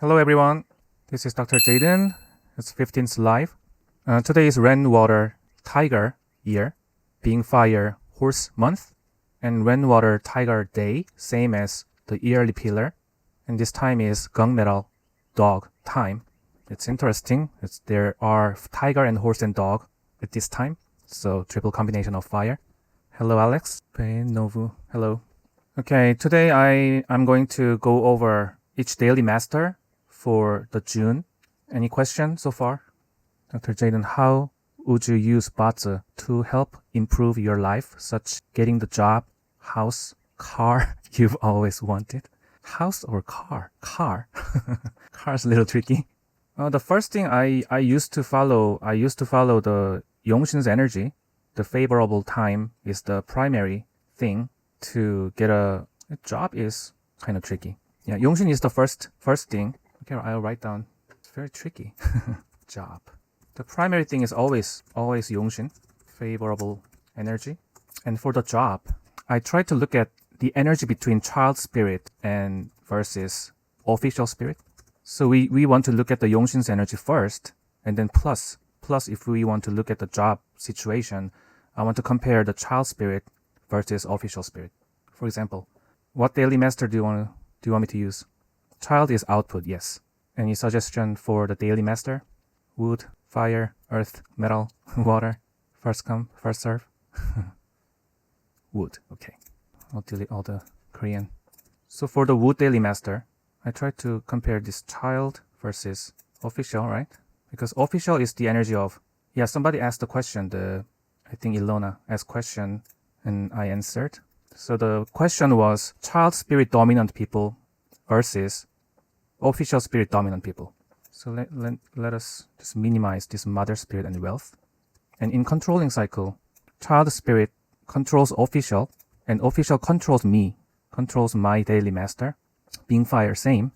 Hello everyone, this is Dr. Jaden. It's 15th live. Today is rainwater tiger year, being fire horse month, and rainwater tiger day, same as the yearly pillar. And this time is gunmetal dog time. It's interesting. There are tiger and horse and dog at this time, so triple combination of fire. Hello Alex, Novu. Hello. Okay, today I'm going to go over each daily master for the June. Any question so far? Dr. Jaden, how would you use Bazi to help improve your life, such getting the job, house, car you've always wanted? House or car? Car. Car's a little tricky. The first thing I used to follow the Yongshin's energy. The favorable time is the primary thing to get a job is kind of tricky. Yeah, Yongshin is the first thing. Okay, I'll write down. It's very tricky. Job. The primary thing is always Yongshin, favorable energy. And for the job, I try to look at the energy between child spirit and versus official spirit. So we want to look at the Yongshin's energy first, and then plus if we want to look at the job situation, I want to compare the child spirit versus official spirit. For example, what daily master do you want me to use? Child is output, yes. Any suggestion for the daily master? Wood, fire, earth, metal, water. First come, first serve. Wood, okay. I'll delete all the Korean. So for the wood daily master, I try to compare this child versus official, right? Because official is the energy of, yeah, somebody asked the question, I think Ilona asked question and I answered. So the question was child spirit dominant people versus official spirit dominant people. So let us just minimize this mother spirit and wealth. And in controlling cycle, child spirit controls official and official controls me, controls my daily master, being fire same.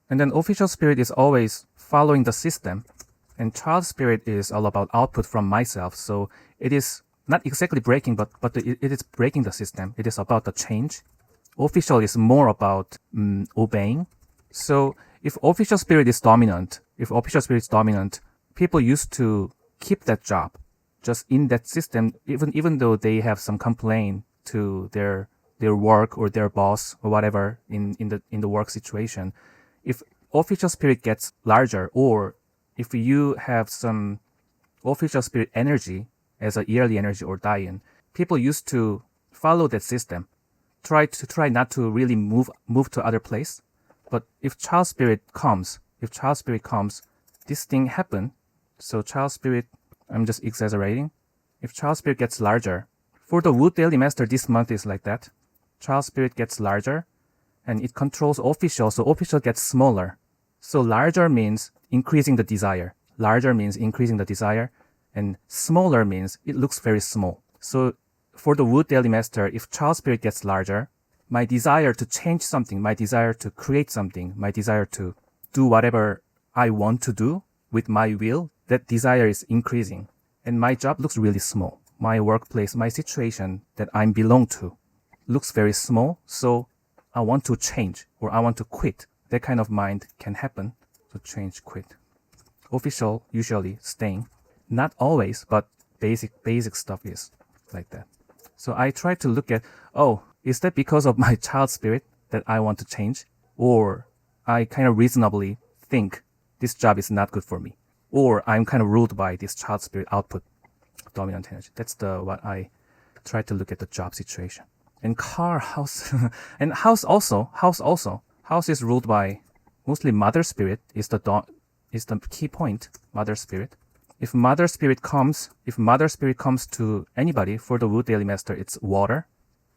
And then official spirit is always following the system, and child spirit is all about output from myself. So it is not exactly breaking, but it is breaking the system. It is about the change. Official is more about obeying. So if official spirit is dominant, people used to keep that job just in that system, even though they have some complaint to their work or their boss or whatever in the work situation. If official spirit gets larger, or if you have some official spirit energy as a yearly energy or die-in, people used to follow that system, try not to really move to other place. But if child spirit comes, this thing happen. So child spirit, I'm just exaggerating. If child spirit gets larger, for the wood daily master this month is like that. Child spirit gets larger and it controls official, so official gets smaller. So larger means increasing the desire. And smaller means it looks very small. So for the wood daily master, if child spirit gets larger, my desire to change something, my desire to create something, my desire to do whatever I want to do with my will, that desire is increasing. And my job looks really small. My workplace, my situation that I belong to looks very small. So I want to change or I want to quit. That kind of mind can happen. So change, quit. Official, usually staying. Not always, but basic stuff is like that. So I try to look at, is that because of my child spirit that I want to change? Or I kind of reasonably think this job is not good for me. Or I'm kind of ruled by this child spirit output, dominant energy. That's what I try to look at the job situation. And car, house, and house also. House is ruled by mostly mother spirit is the key point, mother spirit. If mother spirit comes to anybody, for the wood daily master, it's water.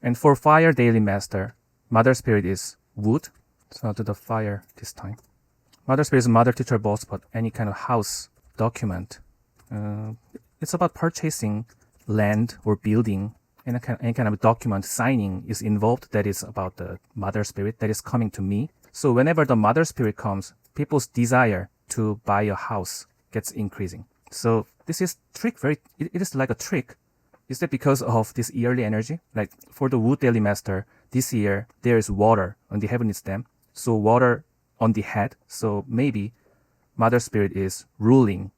And for fire daily master, mother spirit is wood. So I'll do the fire this time. Mother spirit is mother, teacher, boss, but any kind of house document. It's about purchasing land or building. Any kind of document signing is involved that is about the mother spirit that is coming to me. So whenever the mother spirit comes, people's desire to buy a house gets increasing. So this is it is like a trick. Is that because of this yearly energy? Like for the wood daily master, this year there is water on the heavenly stem. So water on the head. So maybe Mother Spirit is ruling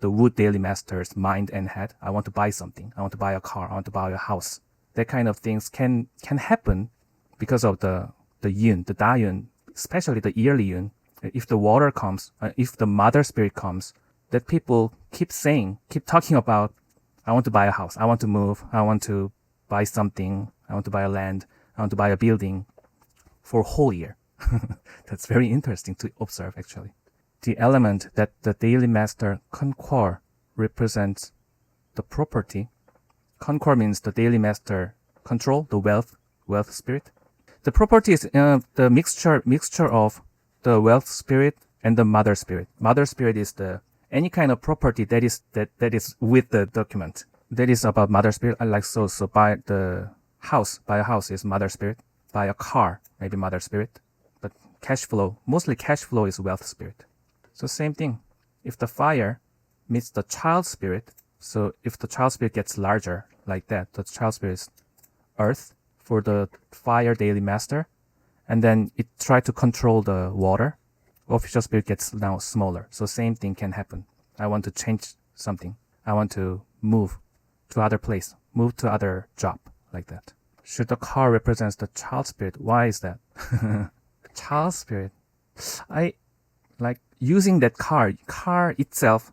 the wood daily master's mind and head. I want to buy something. I want to buy a car. I want to buy a house. That kind of things can happen because of the yun, the da yun, especially the yearly yun. If the water comes, if the Mother Spirit comes, that people keep talking about, I want to buy a house. I want to move. I want to buy something. I want to buy a land. I want to buy a building for a whole year. That's very interesting to observe, actually. The element that the daily master conquer represents the property. Conquer means the daily master control, the wealth spirit. The property is the mixture of the wealth spirit and the Mother Spirit. Mother Spirit is any kind of property that is with the document. That is about Mother Spirit. So buy a house is Mother Spirit. Buy a car, maybe Mother Spirit. But mostly cash flow is wealth spirit. So same thing. If the fire meets the child spirit, so if the child spirit gets larger like that, the child spirit is earth for the fire daily master, and then it tries to control the water, official spirit gets now smaller. So same thing can happen. I want to change something. I want to move to other place, move to other job, like that. Should the car represents the child spirit? Why is that? Child spirit. I like using that car. Car itself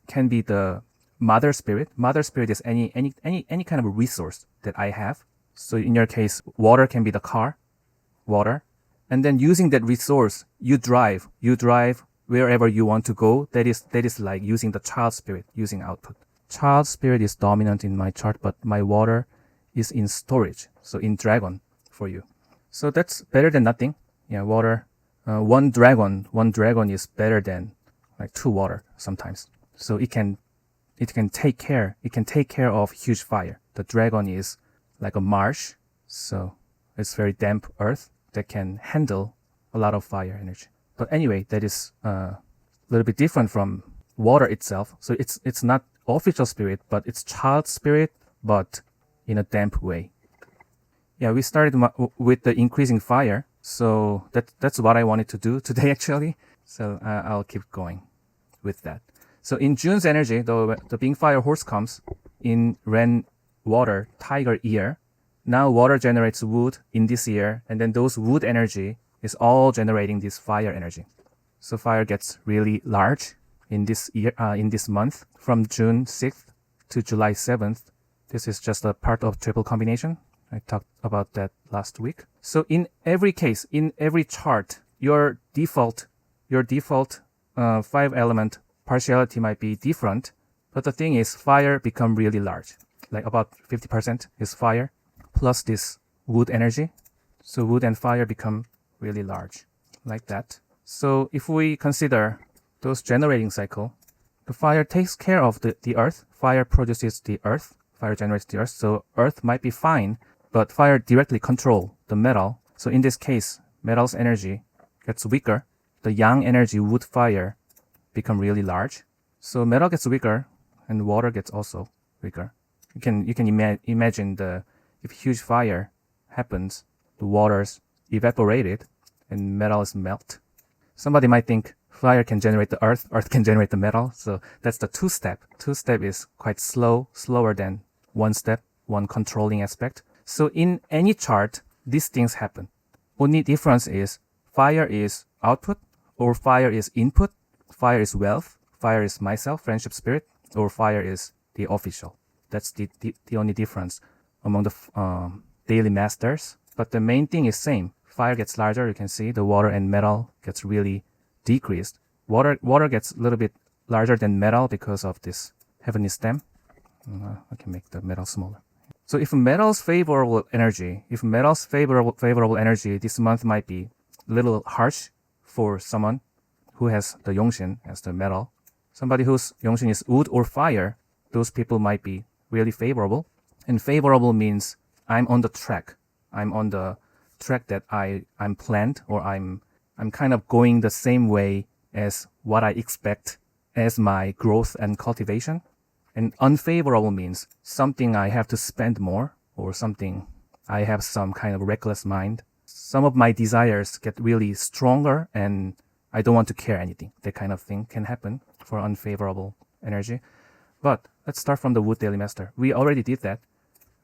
can be the Mother Spirit. Mother Spirit is any kind of resource that I have. So in your case, water can be the car, water. And then using that resource, you drive wherever you want to go. That is like using the child spirit, using output. Child spirit is dominant in my chart, but my water is in storage. So in dragon for you. So that's better than nothing. Yeah, water. One dragon is better than like 2 water sometimes. So it can take care of huge fire. The dragon is like a marsh, so it's very damp earth that can handle a lot of fire energy. But anyway, that is a little bit different from water itself. So it's not official spirit, but it's child spirit, but in a damp way. Yeah, we started with the increasing fire. So that's what I wanted to do today, actually. So I'll keep going with that. So in June's energy, the Bing Fire Horse comes in Ren Water Tiger year. Now water generates wood in this year, and then those wood energy is all generating this fire energy. So fire gets really large in this year, in this month, from June 6th to July 7th. This is just a part of triple combination. I talked about that last week. So in every case, in every chart, your default 5-element partiality might be different, but the thing is fire become really large. Like about 50% is fire plus this wood energy. So wood and fire become really large like that. So if we consider those generating cycle, the fire takes care of the earth. Fire produces the earth. Fire generates the earth. So earth might be fine, but fire directly control the metal. So in this case, metal's energy gets weaker. The yang energy, wood, fire, become really large. So metal gets weaker and water gets also weaker. You can imagine if huge fire happens, the water's evaporated and metal is melt. Somebody might think fire can generate the earth can generate the metal. So that's the 2-step. 2-step is quite slower than 1-step, one controlling aspect. So in any chart, these things happen. Only difference is fire is output or fire is input. Fire is wealth. Fire is myself, friendship spirit, or fire is the official. That's the only difference among the daily masters. But the main thing is same. Fire gets larger. You can see the water and metal gets really decreased. Water gets a little bit larger than metal because of this heavenly stem. I can make the metal smaller. So if metal's favorable energy, this month might be a little harsh for someone who has the Yongshin as the metal. Somebody whose Yongshin is wood or fire, those people might be really favorable. And favorable means I'm on the track. I'm on the track that I'm planned, or I'm kind of going the same way as what I expect as my growth and cultivation. And unfavorable means something I have to spend more, or something I have some kind of reckless mind. some of my desires get really stronger and I don't want to care anything. That kind of thing can happen for unfavorable energy. But let's start from the wood daily master. We already did that.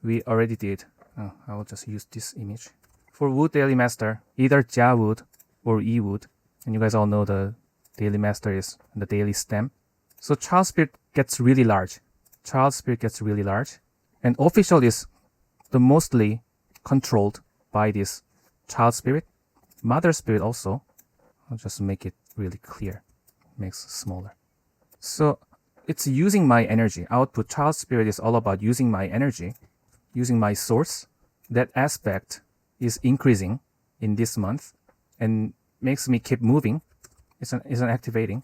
I will just use this image. For wood daily master, either Jia wood or Yi wood. And you guys all know the daily master is the daily stem. So child spirit gets really large. And official is the mostly controlled by this child spirit. Mother spirit also. I'll just make it really clear. Makes it smaller. So it's using my energy. Output child spirit is all about using my energy, using my source. That aspect is increasing in this month and makes me keep moving. It's an activating.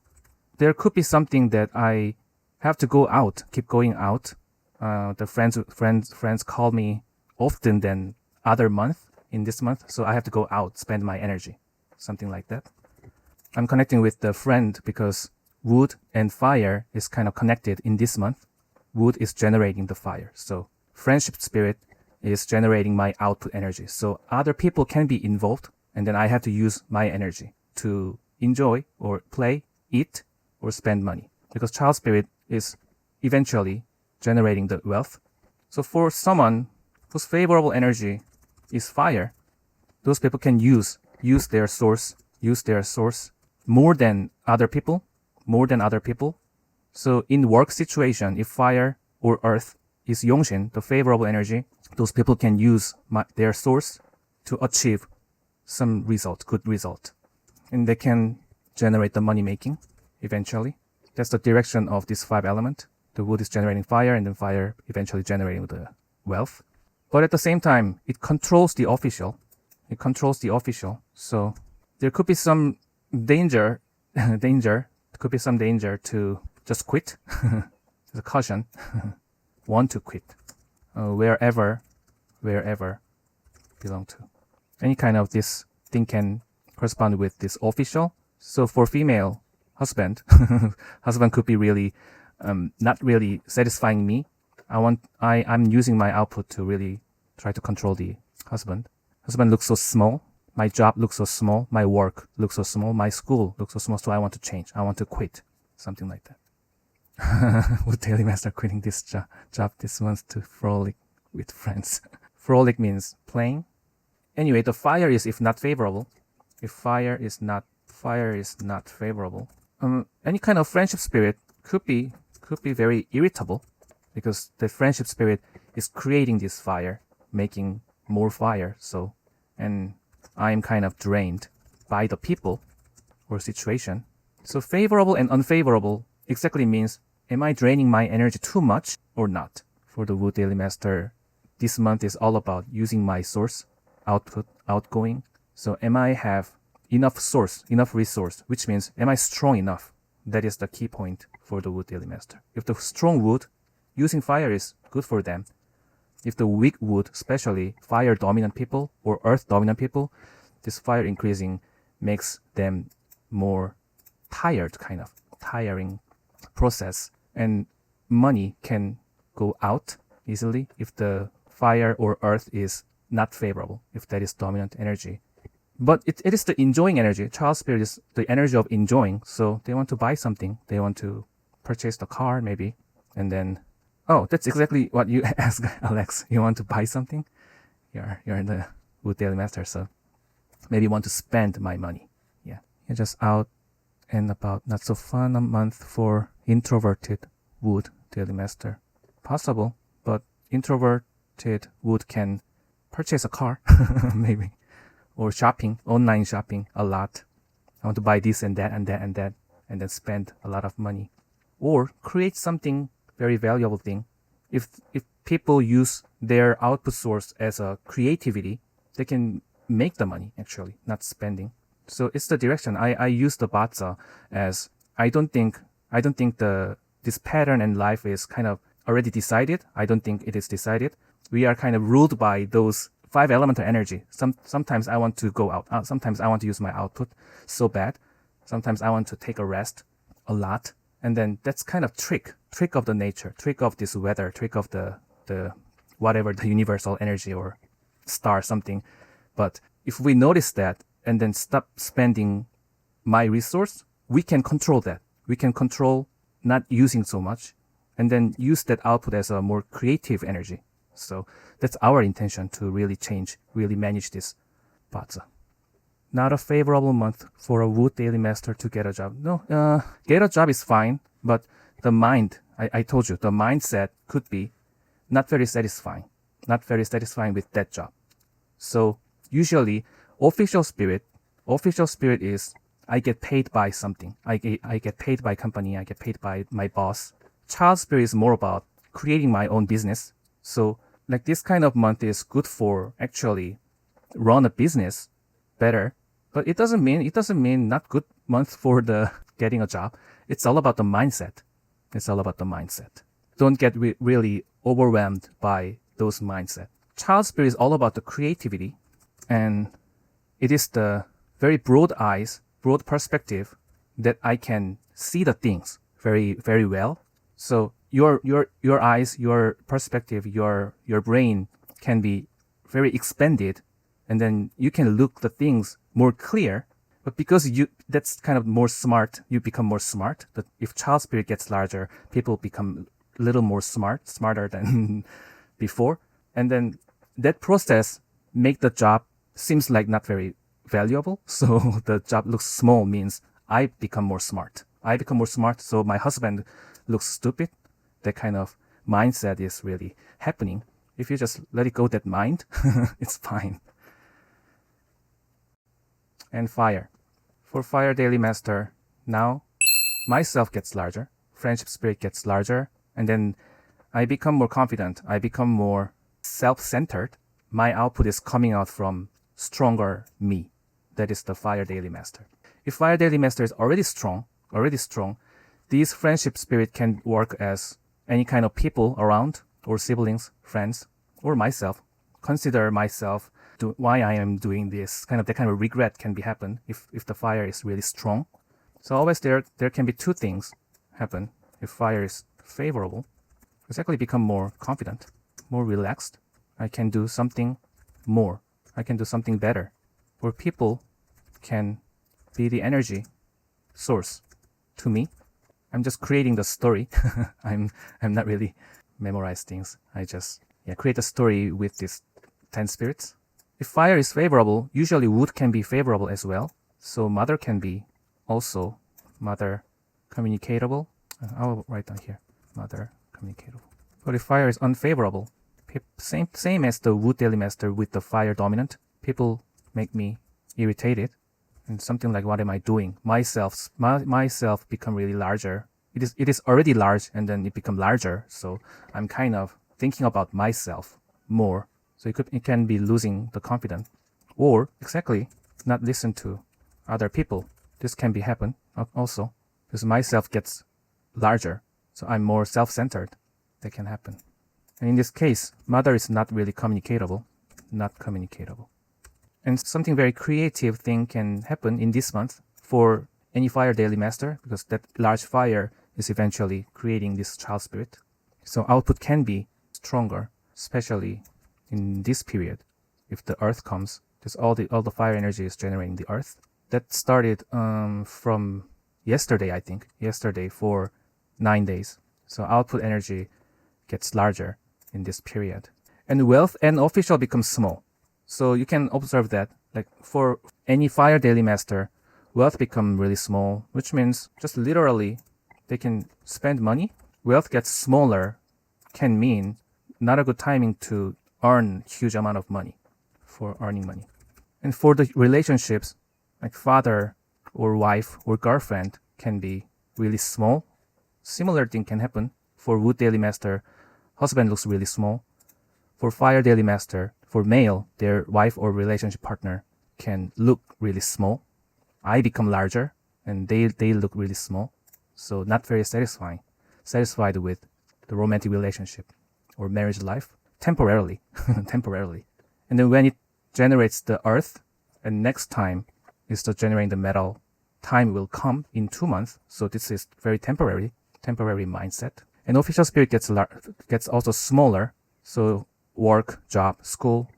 There could be something that I have to go out, keep going out. The friends call me often than other month in this month, so I have to go out, spend my energy, something like that. I'm connecting with the friend because wood and fire is kind of connected in this month. Wood is generating the fire, so friendship spirit is generating my output energy. So other people can be involved, and then I have to use my energy to enjoy or play, eat, or spend money. Because child spirit is eventually generating the wealth. So for someone whose favorable energy is fire, those people can use their source more than other people. So in work situation, if fire or earth is Yongshin, the favorable energy, those people can use their source to achieve some result, good result. And they can generate the money making eventually. That's the direction of this 5 element. The wood is generating fire, and then fire eventually generating the wealth. But at the same time, it controls the official. So there could be some danger. There could be some danger to just quit. There's a caution. Want to quit. Wherever belong to. Any kind of this thing can correspond with this official. So for female husband, husband could be really not really satisfying me. I'm using my output to really try to control the husband. Husband looks so small. My job looks so small. My work looks so small. My school looks so small. So I want to change. I want to quit. Something like that. Would daily master quitting this job this month to frolic with friends? Frolic means playing. Anyway, the fire is if not favorable. If fire is not favorable. Any kind of friendship spirit could be very irritable because the friendship spirit is creating this fire, making more fire. So, and I'm kind of drained by the people or situation. So favorable and unfavorable exactly means, am I draining my energy too much or not? For the Wood Daily Master, this month is all about using my source, output, outgoing. So am I have enough source, enough resource, which means am I strong enough? That is the key point for the Wood Daily Master. If the strong wood, using fire is good for them. If the weak wood, especially fire dominant people or earth dominant people, this fire increasing makes them more tired, kind of tiring process, and money can go out easily if the fire or earth is not favorable, if that is dominant energy. But it is the enjoying energy. Child spirit is the energy of enjoying. So they want to buy something. They want to purchase the car maybe. And then, oh, that's exactly what you asked, Alex. You want to buy something? You're the Wood Daily Master, so maybe you want to spend my money. Yeah. You're just out and about. Not so fun a month for introverted Wood Daily Master. Possible, but introverted Wood can purchase a car, maybe. Or shopping, online shopping a lot. I want to buy this and that and that and that, and then spend a lot of money. Or create something very valuable thing. If people use their output source as a creativity, they can make the money actually, not spending. So it's the direction. I use the Batsa as I don't think this pattern in life is kind of already decided. I don't think it is decided. We are kind of ruled by those 5 elemental energy. Sometimes I want to go out. Sometimes I want to use my output so bad. Sometimes I want to take a rest a lot. And then that's kind of trick of the nature, trick of this weather, trick of the whatever, the universal energy or star something. But if we notice that and then stop spending my resource, we can control that. We can control not using so much and then use that output as a more creative energy. So that's our intention to really change, really manage this Bazi. Not a favorable month for a Wood Daily Master to get a job. No, get a job is fine, but the mind, I told you, the mindset could be not very satisfying with that job. So usually official spirit is I get paid by something. I get paid by company. I get paid by my boss. Child spirit is more about creating my own business. So like this kind of month is good for actually run a business better. But it doesn't mean not good month for the getting a job. It's all about the mindset. Don't get really overwhelmed by those mindset. Child spirit is all about the creativity, and it is the very broad eyes, broad perspective that I can see the things very, very well. So your eyes, your perspective, your brain can be very expanded, and then you can look the things more clear. But because that's kind of more smart, you become more smart. But if child spirit gets larger, people become a little more smarter than before. And then that process make the job seems like not very valuable. So the job looks small means I become more smart. So my husband looks stupid. That kind of mindset is really happening. If you just let it go, that mind, it's fine. And fire. For Fire Daily Master, now myself gets larger, friendship spirit gets larger, and then I become more confident. I become more self-centered. My output is coming out from stronger me. That is the Fire Daily Master. If Fire Daily Master is already strong, these friendship spirit can work as any kind of people around, or siblings, friends, or myself. Consider myself why I am doing this. That kind of regret can be happen if the fire is really strong. So always there can be two things happen if fire is favorable. Exactly, become more confident, more relaxed. I can do something more. I can do something better. Or people can be the energy source to me. I'm just creating the story. I'm not really memorize things. I just create a story with these 10 spirits. If fire is favorable, usually wood can be favorable as well. So mother can be also mother communicatable. I'll write down here, mother communicatable. But if fire is unfavorable, same as the Wood Daily Master with the fire dominant, people make me irritated. And something like, what am I doing? Myself become really larger. It is already large and then it become larger. So I'm kind of thinking about myself more. So it can be losing the confidence, or exactly not listen to other people. This can be happen also because myself gets larger. So I'm more self-centered. That can happen. And in this case, mother is not really communicatable. And something very creative thing can happen in this month for any Fire Daily Master, because that large fire is eventually creating this child spirit. So output can be stronger, especially in this period. If the earth comes, because all the fire energy is generating the earth. That started from yesterday, I think. Yesterday for 9 days. So output energy gets larger in this period. And wealth and official becomes small. So you can observe that, like for any Fire Daily Master, wealth become really small, which means just literally they can spend money. Wealth gets smaller can mean not a good timing to earn huge amount of money, for earning money. And for the relationships, like father or wife or girlfriend can be really small. Similar thing can happen for Wood Daily Master. Husband looks really small. For Fire Daily Master, for male, their wife or relationship partner can look really small. I become larger and they look really small. So not very satisfied with the romantic relationship or marriage life temporarily. And then when it generates the earth, and next time is the generating the metal, time will come in 2 months. So this is very temporary mindset. And official spirit gets also smaller. So work, job, school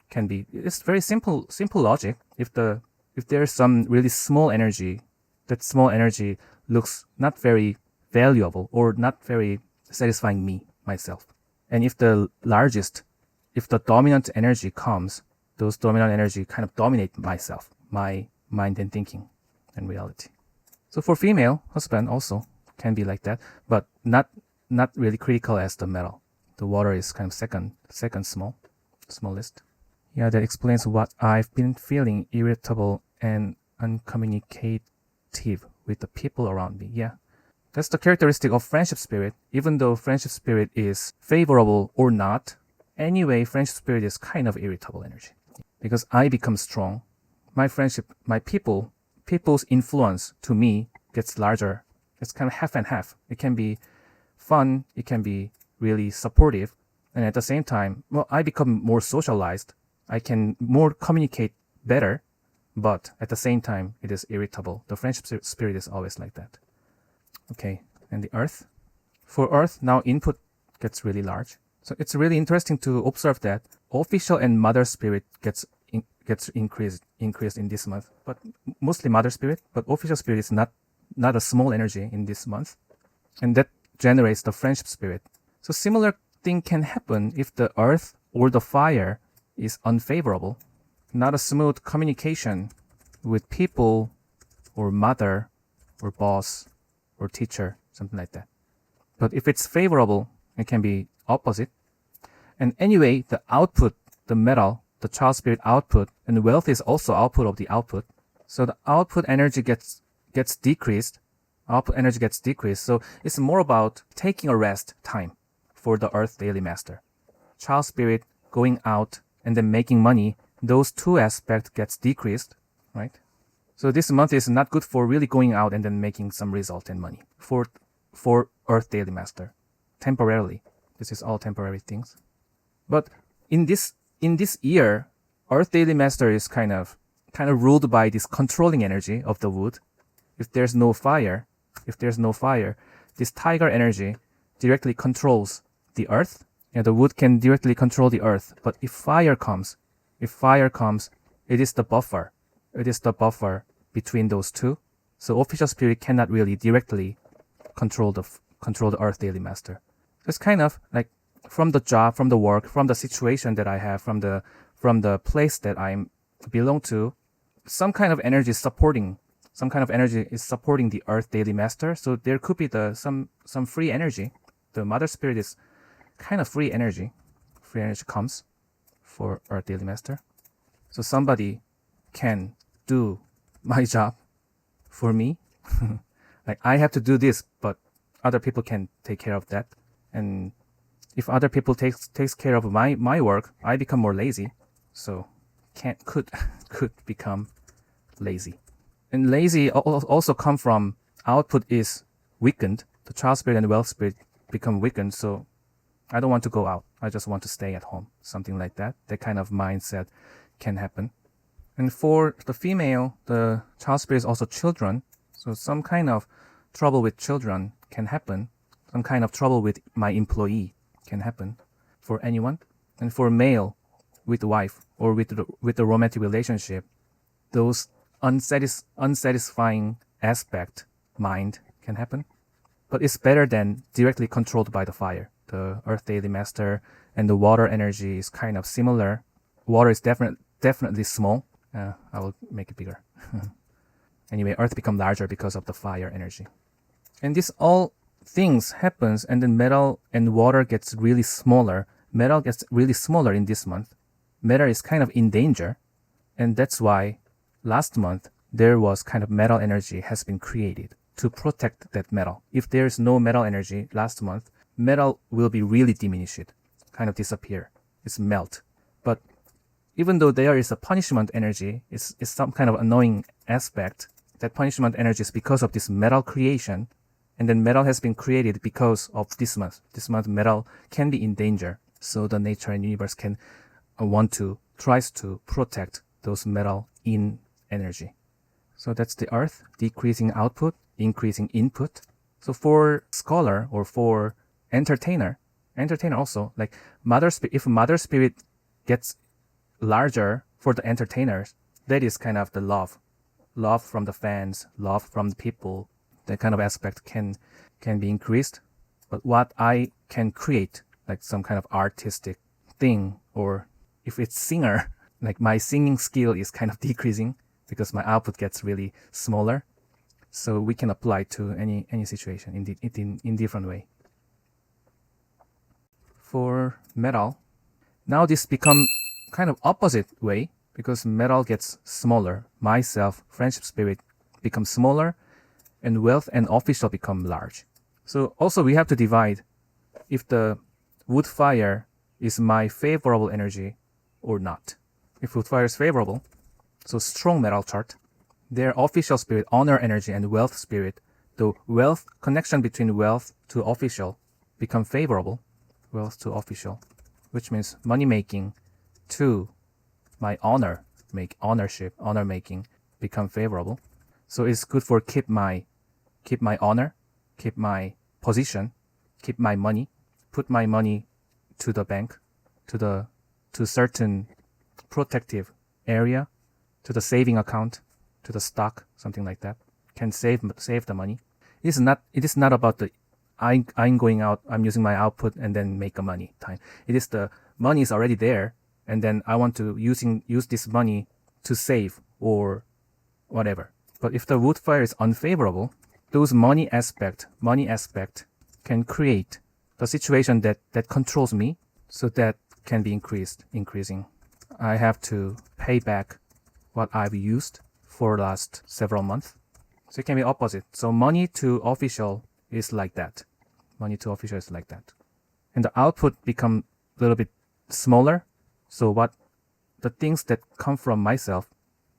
can be, it's very simple logic. If there's some really small energy, that small energy looks not very valuable or not very satisfying myself. And if the dominant energy comes, those dominant energy kind of dominate myself, my mind and thinking and reality. So for female husband also can be like that, but not really critical as the metal. The water is kind of second smallest. Yeah, that explains what I've been feeling, irritable and uncommunicative with the people around me. Yeah. That's the characteristic of friendship spirit. Even though friendship spirit is favorable or not, anyway, friendship spirit is kind of irritable energy. Because I become strong. My people's influence to me gets larger. It's kind of half and half. It can be fun. It can be really supportive. And at the same time, well, I become more socialized. I can more communicate better. But at the same time, it is irritable. The friendship spirit is always like that. Okay, and the earth. For earth, now input gets really large. So it's really interesting to observe that official and mother spirit gets increased in this month, but mostly mother spirit. But official spirit is not a small energy in this month, and that generates the friendship spirit. So similar thing can happen if the earth or the fire is unfavorable. Not a smooth communication with people or mother or boss or teacher, something like that. But if it's favorable, it can be opposite. And anyway, the output, the metal, the child spirit output, and wealth is also output of the output. So the output energy gets decreased. Output energy gets decreased. So it's more about taking a rest time for the earth daily master. Child spirit going out and then making money, those two aspects gets decreased, right? So this month is not good for really going out and then making some result in money for earth daily master. Temporarily. This is all temporary things. But in this year, earth daily master is kind of ruled by this controlling energy of the wood. If there's no fire, this tiger energy directly controls the earth, and the wood can directly control the earth. But if fire comes, it is the buffer. It is the buffer between those two. So official spirit cannot really directly control the earth daily master. It's kind of like from the job, from the work, from the situation that I have, from the place that I belong to, some kind of energy is supporting the earth daily master. So there could be some free energy. The mother spirit is kind of free energy. Free energy comes for earth daily master. So somebody can do my job for me. Like I have to do this, but other people can take care of that. And if other people takes care of my work, I become more lazy. So could become lazy. And lazy also come from output is weakened. The child spirit and wealth spirit become weakened. So I don't want to go out. I just want to stay at home. Something like that. That kind of mindset can happen. And for the female, the child spirit is also children. So some kind of trouble with children can happen. Some kind of trouble with my employee can happen for anyone. And for male, with the wife or with the romantic relationship, those unsatisfying aspect mind can happen. But it's better than directly controlled by the fire. The earth daily master and the water energy is kind of similar. Water is definitely small. I will make it bigger. Anyway, earth become larger because of the fire energy. And this all things happens, and then metal and water gets really smaller. Metal gets really smaller in this month. Metal is kind of in danger. And that's why last month there was kind of metal energy has been created to protect that metal. If there's no metal energy last month, metal will be really diminished, kind of disappear. It's melt. But even though there is a punishment energy, it's some kind of annoying aspect. That punishment energy is because of this metal creation. And then metal has been created because of this month. This month metal can be in danger. So the nature and universe can tries to protect those metal in energy. So that's the earth, decreasing output, increasing input. So for scholar or for entertainer also, like if mother spirit gets larger for the entertainers. That is kind of the love from the fans, love from the people. That kind of aspect can be increased. But what I can create, like some kind of artistic thing, or if it's singer, like my singing skill is kind of decreasing because my output gets really smaller. So we can apply to any situation in different way. For metal, now this become kind of opposite way because metal gets smaller. Myself, friendship spirit becomes smaller, and wealth and official become large. So also we have to divide if the wood fire is my favorable energy or not. If wood fire is favorable, so strong metal chart, their official spirit, honor energy, and wealth spirit, the wealth connection between wealth to official become favorable, wealth to official, which means money making to my honor, honor making become favorable. So it's good for keep my honor, keep my position, keep my money, put my money to the bank, to certain protective area, to the saving account, to the stock, something like that. Can save the money. It is not about the I'm going out, I'm using my output and then make a money time. It is the money is already there, and then I want to use this money to save or whatever. But if the wood fire is unfavorable, those money aspect can create the situation that controls me, so that can be increasing. I have to pay back what I've used for last several months. So it can be opposite. So money to official is like that. Money to official is like that. And the output become a little bit smaller. So what the things that come from myself,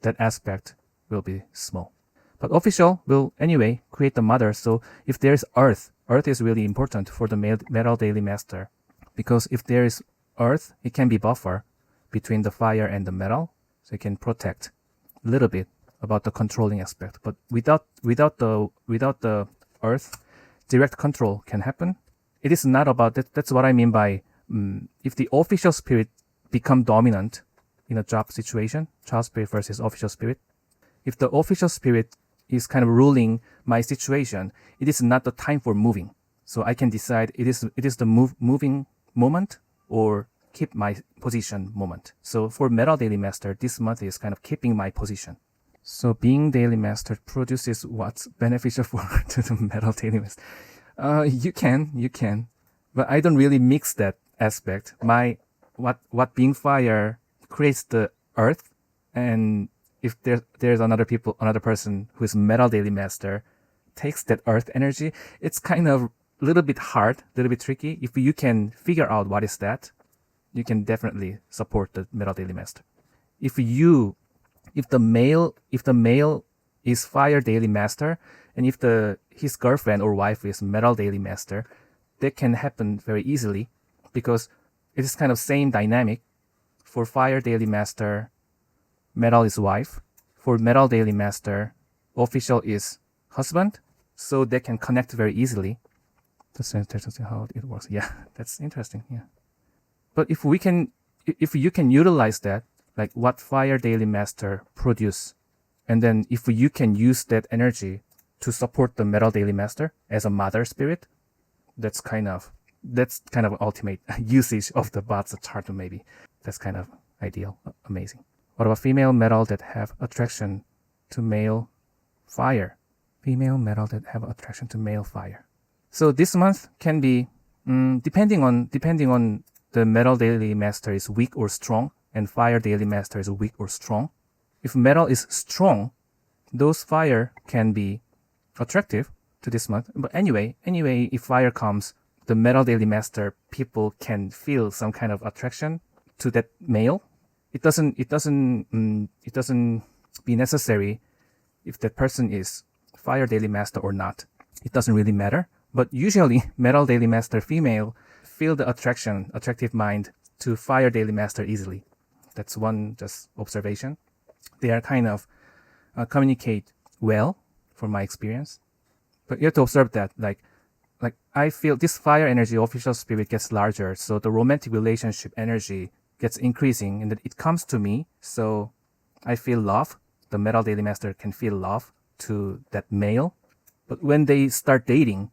that aspect will be small. But official will anyway create the mother. So if there's earth is really important for the metal daily master. Because if there is earth, it can be buffer between the fire and the metal. So it can protect a little bit about the controlling aspect. But without the earth, direct control can happen. It is not about that. That's what I mean by if the official spirit become dominant in a job situation, child spirit versus official spirit. If the official spirit is kind of ruling my situation, it is not the time for moving. So I can decide it is the moving moment or keep my position moment. So for Metal Daily Master, this month is kind of keeping my position. So being Daily Master produces what's beneficial for to the Metal Daily Master. You can, but I don't really mix that aspect. What being fire creates the earth, and if there's another person who is Metal Daily Master takes that earth energy, it's kind of a little bit hard, a little bit tricky. If you can figure out what is that, you can definitely support the Metal Daily Master. If the male is Fire Daily Master, and if his girlfriend or wife is Metal Daily Master, that can happen very easily because it is kind of same dynamic. For Fire Daily Master, Metal is wife. For Metal Daily Master, official is husband. So they can connect very easily. That's interesting how it works. Yeah, that's interesting. Yeah. But if you can utilize that, like what Fire Daily Master produce, and then if you can use that energy to support the Metal Daily Master as a mother spirit, that's kind of ultimate usage of the bots chart. Maybe that's kind of ideal, amazing. What about female metal that have attraction to male fire? Female metal that have attraction to male fire. So this month can be depending on the Metal Daily Master is weak or strong, and Fire Daily Master is weak or strong. If metal is strong, those fire can be attractive to this month. But anyway, if fire comes, the Metal Daily Master people can feel some kind of attraction to that male. It doesn't be necessary if that person is Fire Daily Master or not. It doesn't really matter. But usually, Metal Daily Master female feel the attractive mind to Fire Daily Master easily. That's one just observation. They are kind of communicate well, from my experience. But you have to observe that, like I feel this fire energy, official spirit gets larger, so the romantic relationship energy gets increasing and then it comes to me. So I feel love. The metal daily master can feel love to that male. But when they start dating,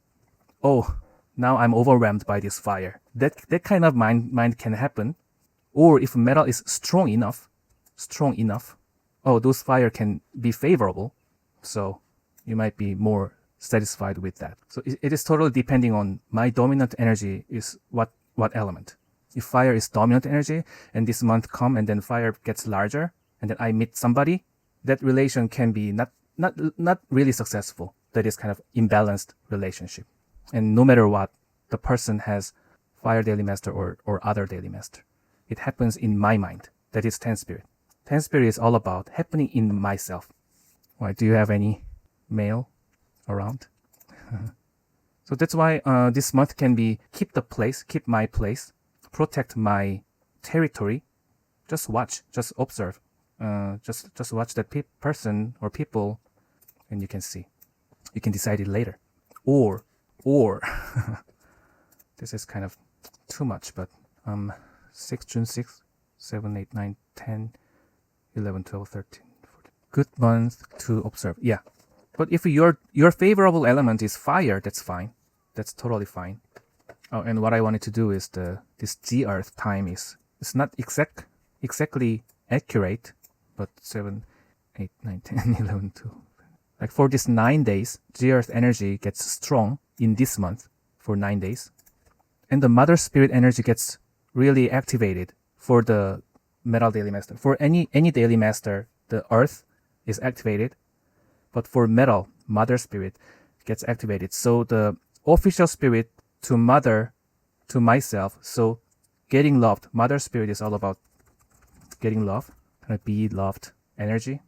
oh, now I'm overwhelmed by this fire. That kind of mind can happen. Or if metal is strong enough, oh, those fire can be favorable. So you might be more satisfied with that. So it is totally depending on my dominant energy is what element. If fire is dominant energy and this month come and then fire gets larger and then I meet somebody, that relation can be not really successful. That is kind of imbalanced relationship. And no matter what, the person has fire daily master or other daily master. It happens in my mind. That is 10 spirit. 10 spirit is all about happening in myself. Why, do you have any male around? So that's why this month can be keep my place, protect my territory. Just watch, just observe, just watch that person or people, and you can see. You can decide it later, or this is kind of too much, but 6 June 6, 7, 8, 9, 10, 11, 12, 13, 14. Good month to observe. Yeah. But if your favorable element is fire, that's fine. That's totally fine. Oh, and what I wanted to do is this G Earth time it's not exactly accurate, but 7, 8, 9, 10, 11, 12. Like for this 9 days, G Earth energy gets strong in this month for 9 days. And the Mother Spirit energy gets really activated for the Metal Daily Master. For any Daily Master, the Earth is activated. But for Metal, Mother Spirit gets activated. So the official spirit to Mother, to myself. So getting loved. Mother Spirit is all about getting love. Kind of be loved energy.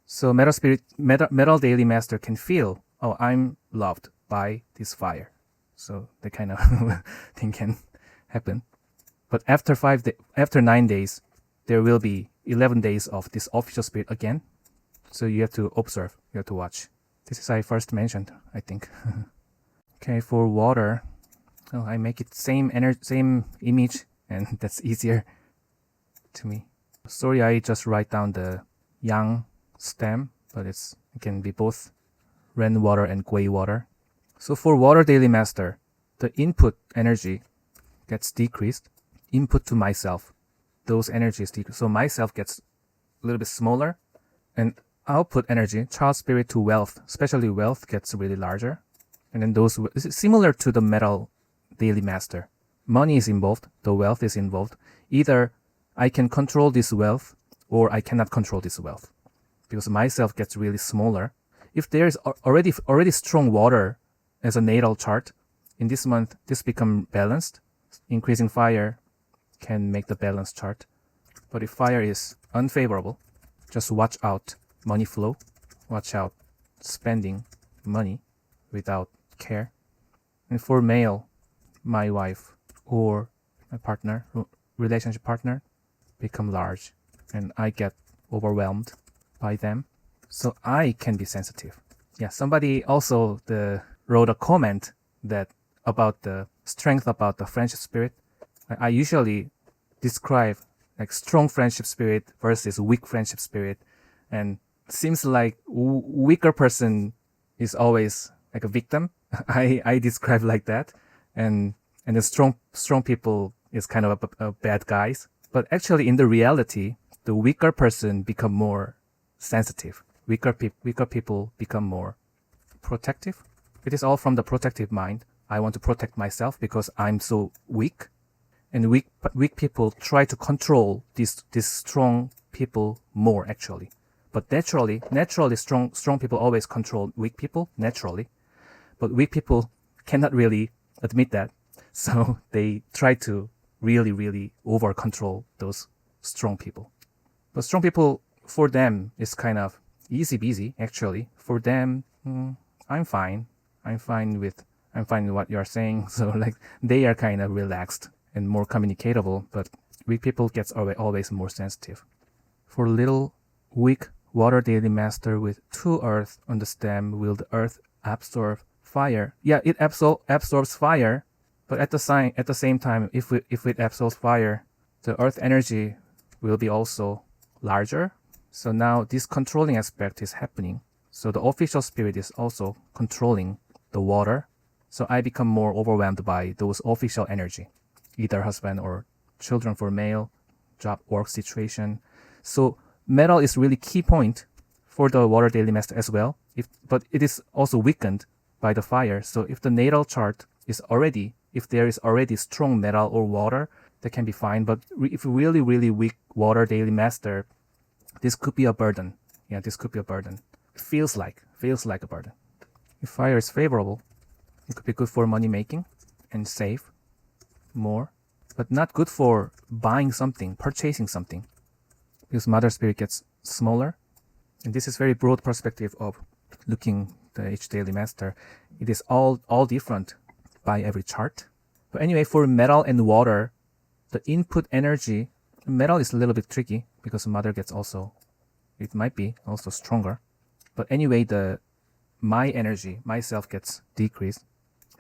So Metal Daily Master can feel, oh, I'm loved by this fire. So that kind of thing can happen. But after 9 days, there will be 11 days of this official spirit again. So you have to observe, you have to watch. This is I first mentioned, I think. Okay, for water, I make it same image, and that's easier to me. Sorry, I just write down the yang stem, but it can be both ren water and gui water. So for water daily master, the input energy gets decreased. Input to myself, those energies decrease. So myself gets a little bit smaller, and output energy, child spirit to wealth, especially wealth, gets really larger. And then this is similar to the metal daily master. Money is involved, the wealth is involved. Either I can control this wealth or I cannot control this wealth, because myself gets really smaller. If there is already strong water as a natal chart, in this month this become balanced. Increasing fire can make the balanced chart. But if fire is unfavorable, just watch out money flow, watch out spending money without care. And for male, my wife or my partner, relationship partner, become large and I get overwhelmed by them. So I can be sensitive. Yeah, somebody also wrote a comment that about the strength about the friendship spirit. I usually describe like strong friendship spirit versus weak friendship spirit, and seems like weaker person is always like a victim. I describe like that, and the strong people is kind of a bad guys. But actually, in the reality, the weaker person become more sensitive. Weaker people become more protective. It is all from the protective mind. I want to protect myself because I'm so weak, and weak people try to control these strong people more actually. But naturally, strong people always control weak people naturally. But weak people cannot really admit that, so they try to really over control those strong people. But strong people, for them, is kind of easy peasy actually. For them, I'm fine with what you're saying. So like they are kind of relaxed and more communicatable. But weak people gets always more sensitive. For little weak water daily master with 2 earth on the stem, will the earth absorb fire? Yeah, it absorbs fire, but at the same time, if it absorbs fire, the earth energy will be also larger. So now this controlling aspect is happening. So the official spirit is also controlling the water. So I become more overwhelmed by those official energy, either husband or children for male, job, work situation. So metal is really key point for the water daily master as well. But it is also weakened by the fire. So if the natal chart is already, if there is already strong metal or water, that can be fine. But if really, really weak water daily master, this could be a burden. Yeah, this could be a burden. Feels like a burden. If fire is favorable, it could be good for money making and save more, but not good for buying something, purchasing something, because mother spirit gets smaller. And this is very broad perspective of looking the each daily master. It is all different by every chart. But anyway, for metal and water, the input energy, metal is a little bit tricky because mother gets also, it might be also stronger. But anyway, my energy, myself gets decreased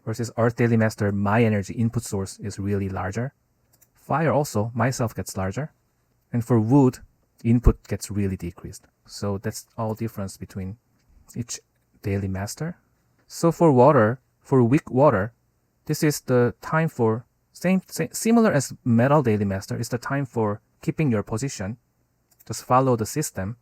versus earth daily master, my energy input source is really larger. Fire also, myself gets larger. And for wood, input gets really decreased. So that's all difference between each daily master. So for water, for weak water, this is the time for similar as metal daily master, is the time for keeping your position. Just follow the system.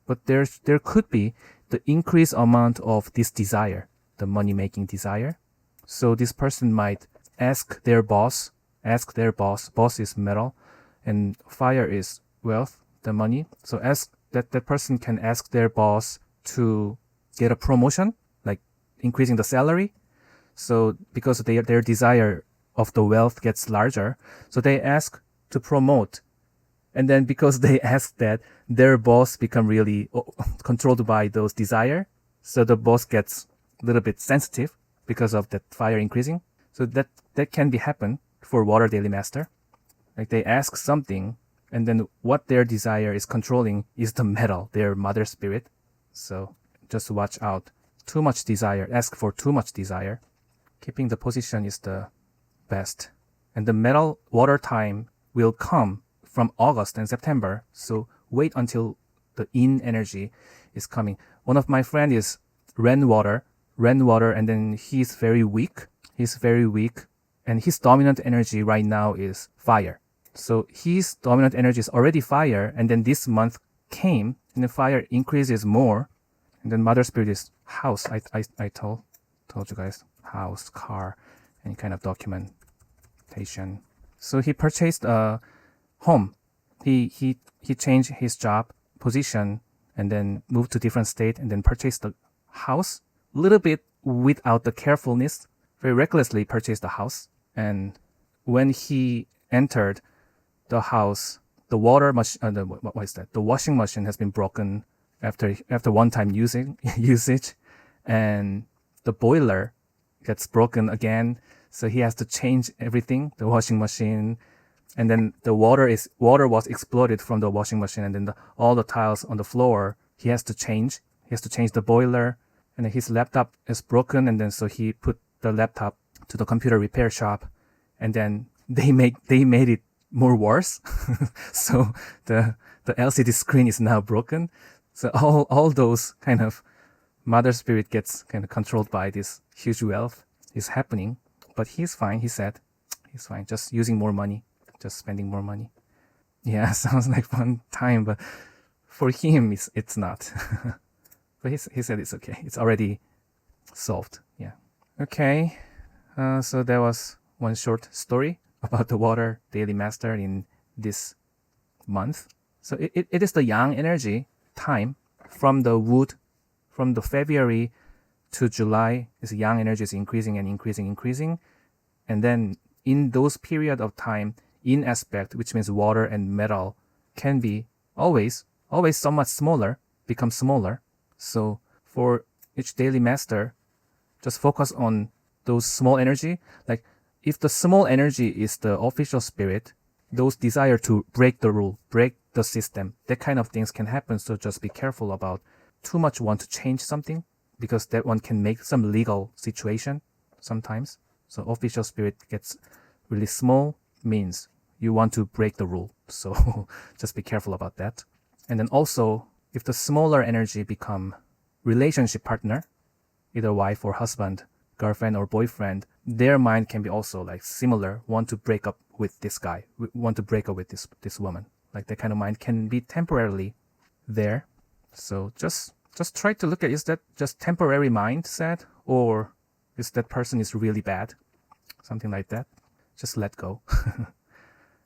But there could be the increased amount of this desire, the money making desire. So this person might ask their boss, boss is metal, and fire is wealth, the money. So that person can ask their boss to get a promotion, like increasing the salary. So because their desire of the wealth gets larger, so they ask to promote. And then because they ask that, their boss become really controlled by those desire. So the boss gets a little bit sensitive because of that fire increasing. So that can be happen for water daily master. Like they ask something, and then what their desire is controlling is the metal, their mother spirit. So just watch out. Too much desire, ask for too much desire. Keeping the position is the best. And the metal water time will come from August and September. So wait until the yin energy is coming. One of my friend is rainwater, and then he's very weak. And his dominant energy right now is fire. So his dominant energy is already fire, and then this month came, and the fire increases more. And then mother spirit is house. I told you guys, house, car, any kind of documentation. So he purchased a home. He changed his job position and then moved to different state and then purchased the house. A little bit without the carefulness, very recklessly purchased the house. And when he entered the house, the water machine, what is that? The washing machine has been broken after one time usage, and the boiler gets broken again. So he has to change everything, the washing machine, and then the water was exploded from the washing machine, and then all the tiles on the floor he has to change. He has to change the boiler, and then his laptop is broken, and then so he put the laptop to the computer repair shop, and then they made it more worse. So the LCD screen is now broken. So all those kind of mother spirit gets kind of controlled by this huge wealth is happening. But he's fine. He said he's fine. Just using more money, just spending more money. Yeah, sounds like fun time, but for him it's not. But he said it's okay. It's already solved. Yeah. Okay. So that was one short story about the water daily master in this month. So it is the yang energy time from the wood, from the February to July. Is yang energy is increasing and increasing. And then in those period of time, in aspect, which means water and metal, can be always somewhat smaller, become smaller. So for each daily master, just focus on those small energy. Like if the small energy is the official spirit, those desire to break the rule, break the system, that kind of things can happen. So just be careful about too much want to change something, because that one can make some legal situation sometimes. So official spirit gets really small means you want to break the rule. So just be careful about that. And then also, if the smaller energy become relationship partner, either wife or husband, girlfriend or boyfriend, their mind can be also like similar, want to break up with this guy, want to break up with this woman. Like that kind of mind can be temporarily there. So just try to look at, is that just temporary mindset, or is that person is really bad? Something like that. Just let go.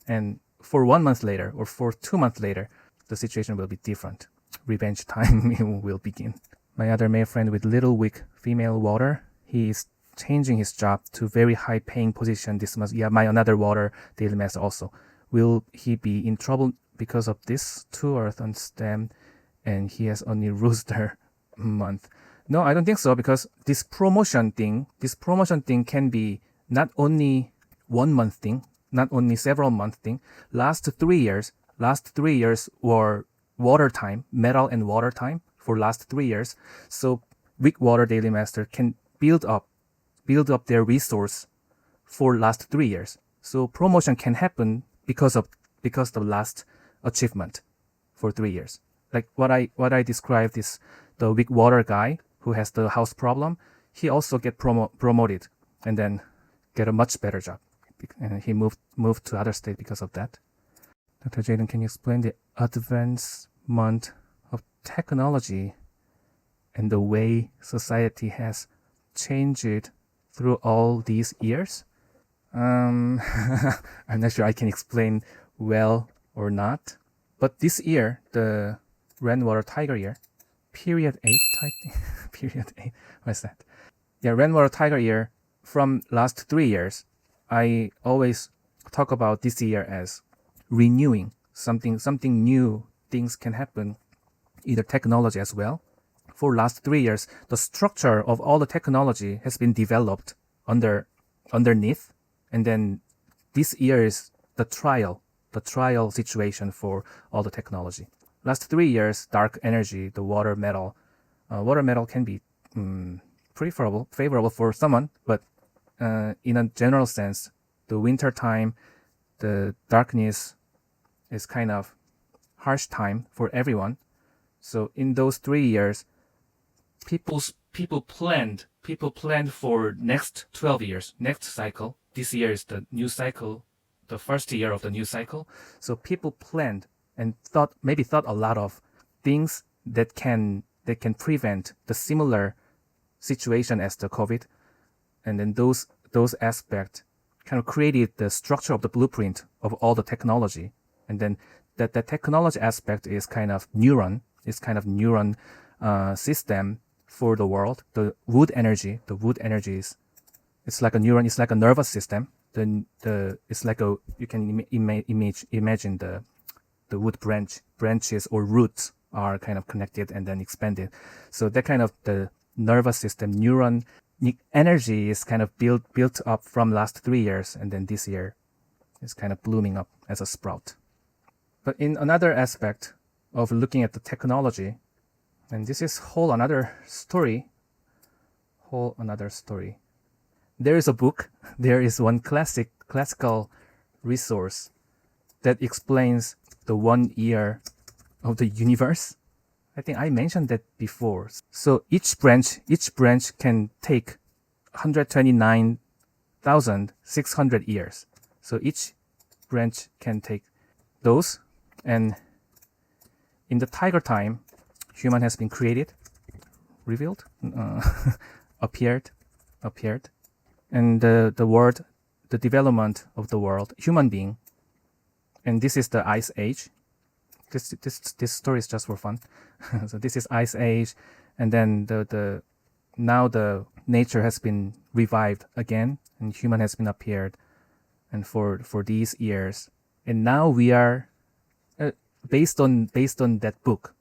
And for 1 month later or for 2 months later, the situation will be different. Revenge time will begin. My other male friend with little weak female water, he is changing his job to very high paying position this month. Yeah, my another water daily master also. Will he be in trouble because of this? 2 earth on stem, and he has only rooster month. No, I don't think so, because this promotion thing can be not only 1 month thing, not only several month thing. Last 3 years were water time, metal and water time for last 3 years. So weak water daily master can build up their resource for last 3 years. So promotion can happen because of the last achievement for 3 years. Like what I described is the weak water guy who has the house problem. He also get promoted and then get a much better job. And he moved to other state because of that. Dr. Jaden, can you explain the advancement of technology and the way society has changed through all these years? I'm not sure I can explain well or not. But this year, the rainwater tiger year, period 8 type thing. Period 8. What's that? Yeah, rainwater tiger year from last 3 years. I always talk about this year as renewing something new. Things can happen, either technology as well. For last 3 years, the structure of all the technology has been developed underneath, and then this year is the trial situation for all the technology. Last 3 years, dark energy, the water metal can be pretty favorable for someone, but in a general sense, the winter time, the darkness is kind of harsh time for everyone. So in those 3 years, people planned for next 12 years, next cycle. This year is the new cycle, the first year of the new cycle. So people planned and thought a lot of things that can prevent the similar situation as the COVID. And then those aspects kind of created the structure of the blueprint of all the technology. And then that technology aspect is kind of neuron system for the world. The wood energy is, it's like a neuron, it's like a nervous system. It's like you can imagine the wood branches or roots are kind of connected and then expanded. So that kind of the nervous system, neuron energy is kind of built up from last 3 years, and then this year is kind of blooming up as a sprout. But in another aspect of looking at the technology, and this is whole another story. There is a book, there is one classical resource that explains the 1 year of the universe. I think I mentioned that before. So each branch can take 129,600 years. So each branch can take those, and in the tiger time, human has been created, revealed, appeared, and the development of the world, human being, and this is the ice age. This story is just for fun. So this is ice age, and then now the nature has been revived again, and human has been appeared, and for these years, and now we are based on that book.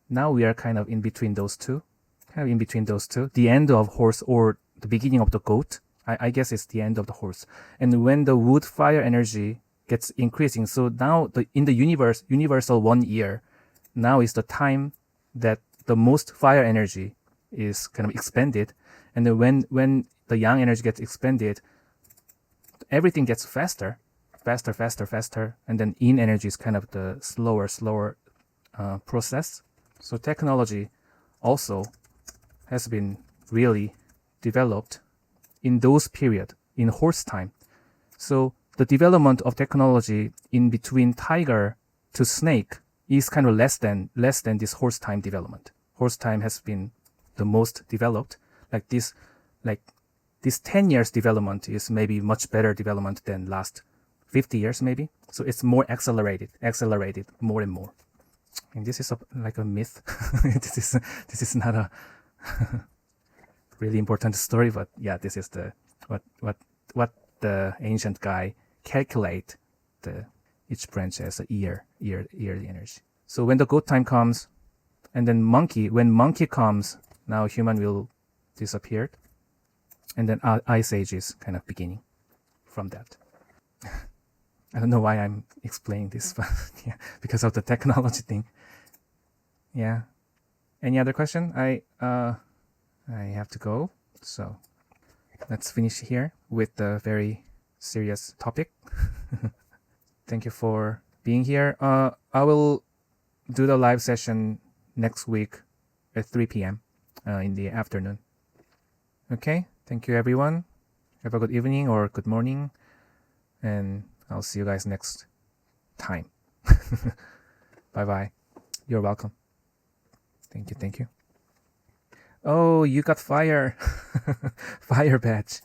Now we are kind of in between those two. The end of horse or the beginning of the goat. I guess it's the end of the horse. And when the wood fire energy gets increasing, so now in the universal 1 year, now is the time that the most fire energy is kind of expanded. And then when the yang energy gets expanded, everything gets faster. faster, faster, faster. And then yin energy is kind of the slower, slower process. So technology also has been really developed in those period, in horse time. So the development of technology in between tiger to snake is kind of less than this horse time development. Horse time has been the most developed. Like this 10 years development is maybe much better development than last 50 years maybe. So it's more accelerated more and more. And this is like a myth. this is not a really important story, but yeah, this is the what the ancient guy calculate the each branch as a yearly energy. So when the goat time comes, and then when monkey comes, now human will disappear, and then ice age is kind of beginning from that. I don't know why I'm explaining this, but yeah, because of the technology thing. Yeah. Any other question? I have to go, so let's finish here with the very serious topic. Thank you for being here. I will do the live session next week at 3 p.m. In the afternoon. Okay, thank you everyone. Have a good evening or good morning, and I'll see you guys next time. Bye-bye. You're welcome. Thank you. Oh, you got fire. Fire badge.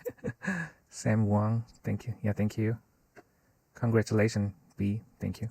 Sam Wang, thank you. Yeah, thank you. Congratulations, B. Thank you.